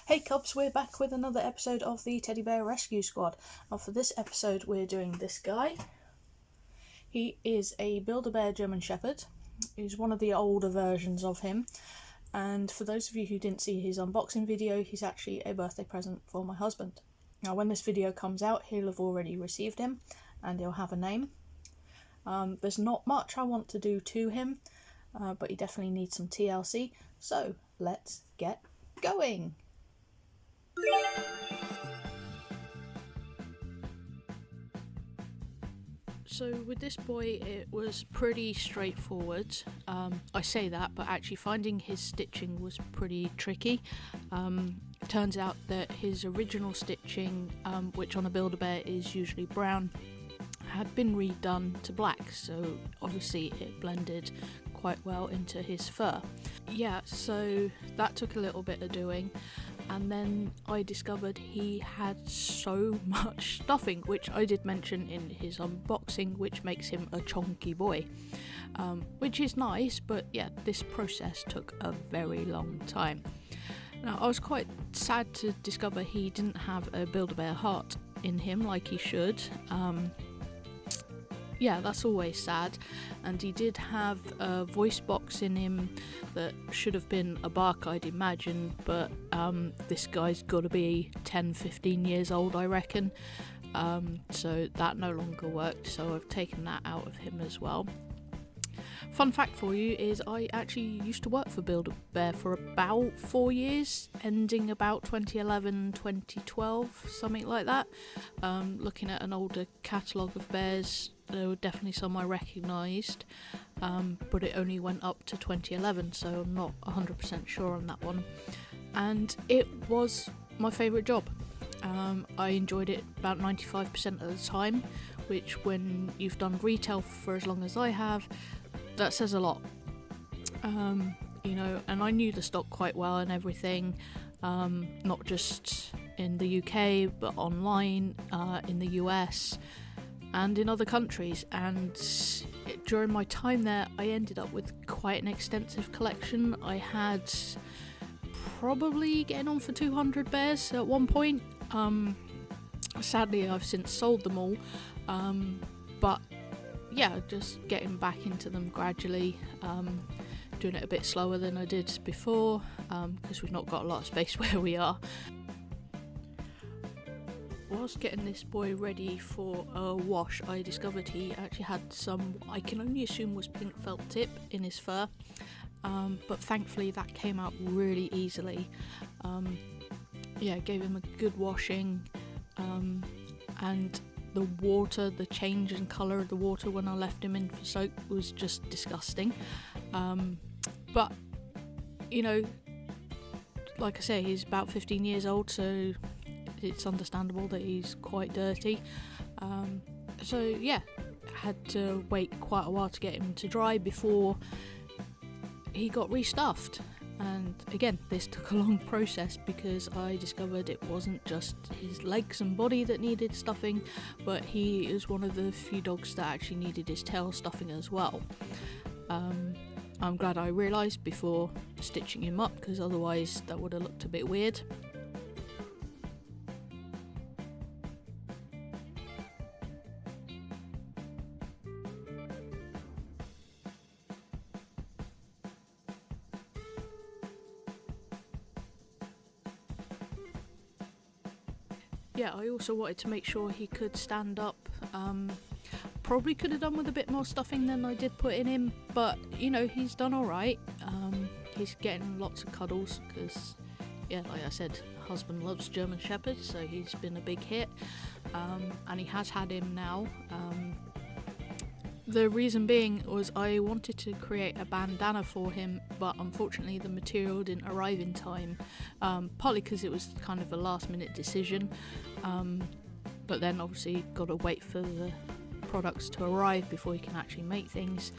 Hey Cubs, we're back with another episode of the Teddy Bear Rescue Squad. Now for this episode we're doing this guy. He is a Build-A-Bear German Shepherd. He's one of the older versions of him. And for those of you who didn't see his unboxing video, he's actually a birthday present for my husband. Now when this video comes out, he'll have already received him and he'll have a name. There's not much I want to do to him, but he definitely needs some TLC. So let's get going! So with this boy it was pretty straightforward. I say that, but actually finding his stitching was pretty tricky. Turns out that his original stitching, which on a Build-A-Bear is usually brown, had been redone to black, so obviously it blended quite well into his fur. Yeah, so that took a little bit of doing. And then I discovered he had so much stuffing, which I did mention in his unboxing, which makes him a chonky boy, which is nice, but yeah, this process took a very long time. Now I was quite sad to discover he didn't have a Build-A-Bear heart in him like he should. Yeah, that's always sad. And he did have a voice box in him that should have been a bark, I'd imagine, but this guy's got to be 10-15 years old, I reckon, so that no longer worked, so I've taken that out of him as well. Fun fact for you is I actually used to work for Build-A-Bear for about 4 years, ending about 2011, 2012, something like that. Looking at an older catalogue of bears, there were definitely some I recognised, but it only went up to 2011, so I'm not 100% sure on that one. And it was my favourite job. I enjoyed it about 95% of the time, which when you've done retail for as long as I have, that says a lot. You know, and I knew the stock quite well and everything, not just in the UK but online, in the US and in other countries, and during my time there I ended up with quite an extensive collection. I had probably getting on for 200 bears at one point. Sadly I've since sold them all, but yeah, just getting back into them gradually, doing it a bit slower than I did before, because we've not got a lot of space where we are. Whilst getting this boy ready for a wash, I discovered he actually had some, I can only assume was pink felt tip in his fur, but thankfully that came out really easily. Yeah, gave him a good washing, and the water, the change in colour of the water when I left him in for soak was just disgusting. But, you know, like I say, he's about 15 years old, so it's understandable that he's quite dirty. So yeah, had to wait quite a while to get him to dry before he got restuffed. And again, this took a long process because I discovered it wasn't just his legs and body that needed stuffing, but he is one of the few dogs that actually needed his tail stuffing as well. I'm glad I realised before stitching him up, because otherwise that would have looked a bit weird. Yeah, I also wanted to make sure he could stand up. Probably could have done with a bit more stuffing than I did put in him, but you know, he's done alright. He's getting lots of cuddles because, yeah, like I said, husband loves German Shepherds, so he's been a big hit, and he has had him now. The reason being was I wanted to create a bandana for him, but unfortunately the material didn't arrive in time, partly because it was kind of a last minute decision, but then obviously got to wait for the products to arrive before you can actually make things.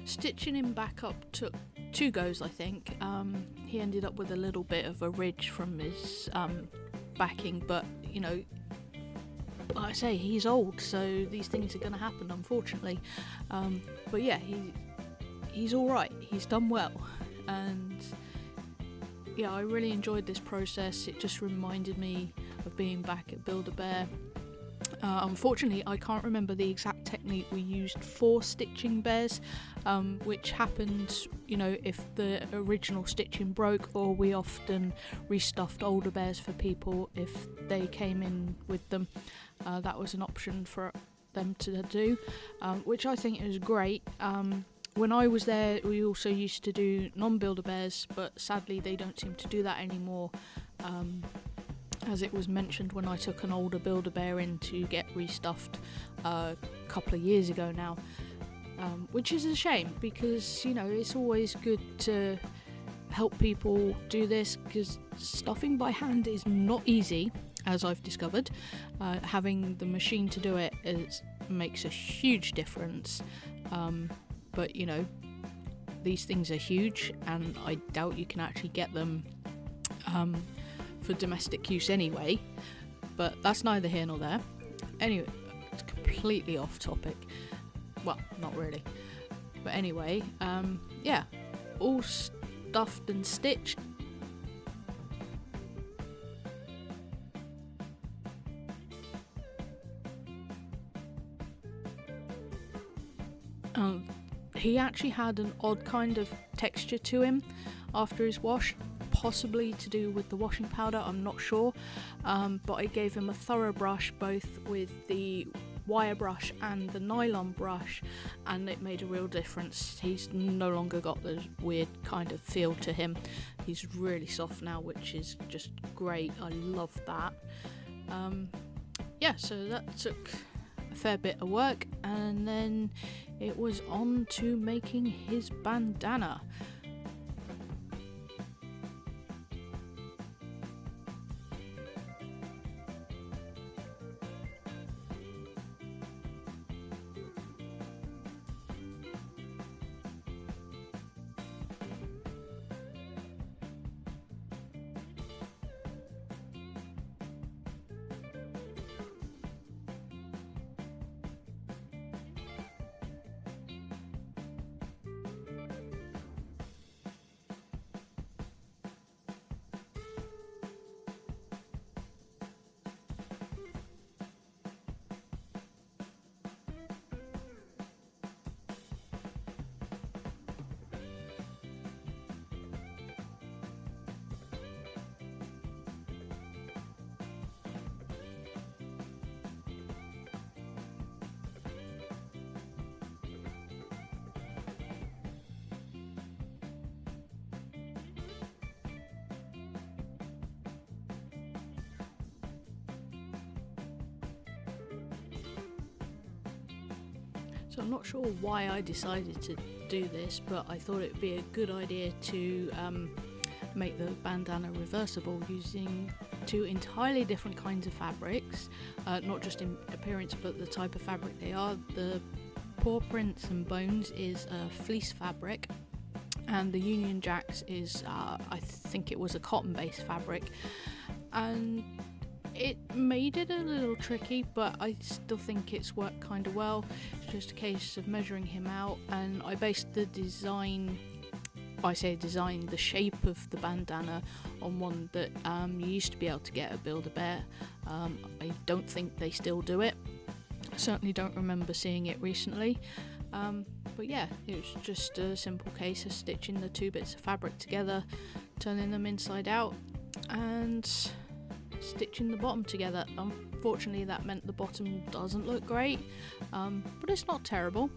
Stitching him back up took 2 goes, I think. He ended up with a little bit of a ridge from his backing, but you know, like I say, he's old, so these things are going to happen, unfortunately. But yeah, he's all right. He's done well, and yeah, I really enjoyed this process. It just reminded me of being back at Build-A-Bear. Unfortunately, I can't remember the exact technique we used for stitching bears, which happened, you know, if the original stitching broke, or we often restuffed older bears for people if they came in with them. That was an option for them to do, which I think is great. When I was there, we also used to do non-Build-A-Bears, but sadly they don't seem to do that anymore. As it was mentioned when I took an older Build-A-Bear in to get restuffed a couple of years ago now, which is a shame, because you know, it's always good to help people do this, because stuffing by hand is not easy, as I've discovered. Having the machine to do it makes a huge difference, but you know, these things are huge, and I doubt you can actually get them for domestic use anyway, but that's neither here nor there. Anyway, it's completely off topic. Well, not really, but anyway, yeah, all stuffed and stitched. He actually had an odd kind of texture to him after his wash, possibly to do with the washing powder, I'm not sure, but I gave him a thorough brush, both with the wire brush and the nylon brush, and it made a real difference. He's no longer got the weird kind of feel to him. He's really soft now, which is just great. I love that. Yeah, so that took a fair bit of work, and then it was on to making his bandana. So I'm not sure why I decided to do this, but I thought it would be a good idea to make the bandana reversible using 2 entirely different kinds of fabrics, not just in appearance but the type of fabric they are. The Paw Prints and Bones is a fleece fabric, and the Union Jacks is, I think it was a cotton-based fabric, and it made it a little tricky, but I still think it's worked kind of well. It's just a case of measuring him out, and I based the design, the shape of the bandana on one that you used to be able to get at Build-A-Bear. I don't think they still do it. I certainly don't remember seeing it recently. But yeah, it was just a simple case of stitching the 2 bits of fabric together, turning them inside out, and stitching the bottom together. Unfortunately, that meant the bottom doesn't look great, but it's not terrible.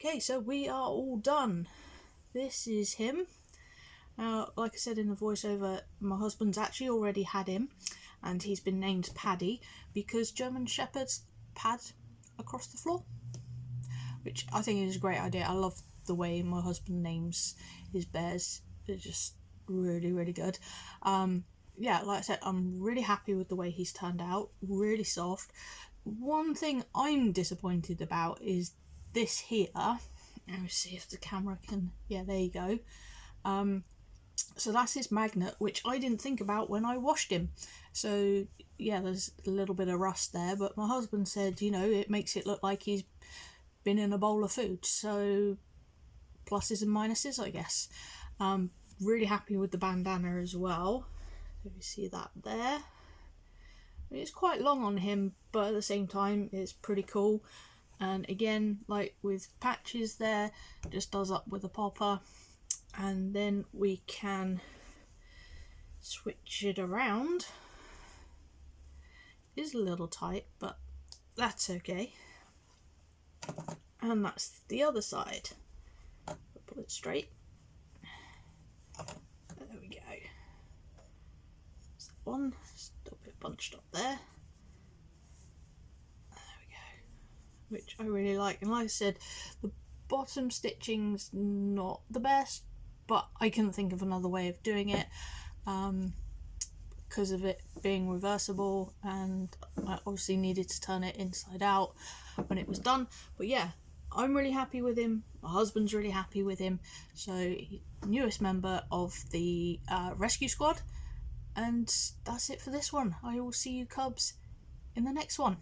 Okay, so we are all done. This is him. Now, like I said in the voiceover, my husband's actually already had him, and he's been named Paddy because German Shepherds pad across the floor, which I think is a great idea. I love the way my husband names his bears. They're just really, really good. Yeah, like I said, I'm really happy with the way he's turned out. Really soft. One thing I'm disappointed about is this here. Let me see if the camera can... Yeah, there you go. So that's his magnet, which I didn't think about when I washed him. So yeah, there's a little bit of rust there, but my husband said, you know, it makes it look like he's been in a bowl of food. So pluses and minuses, I guess. Really happy with the bandana as well. So you see that there. It's quite long on him, but at the same time it's pretty cool. And again, like with patches there, just does up with a popper. And then we can switch it around. It is a little tight, but that's okay. And that's the other side. Pull it straight. There we go. There's that one, still a bit bunched up there. There we go. Which I really like. And like I said, the bottom stitching's not the best, but I couldn't think of another way of doing it because of it being reversible, and I obviously needed to turn it inside out when it was done. But yeah, I'm really happy with him. My husband's really happy with him. So newest member of the rescue squad, and that's it for this one. I will see you cubs in the next one.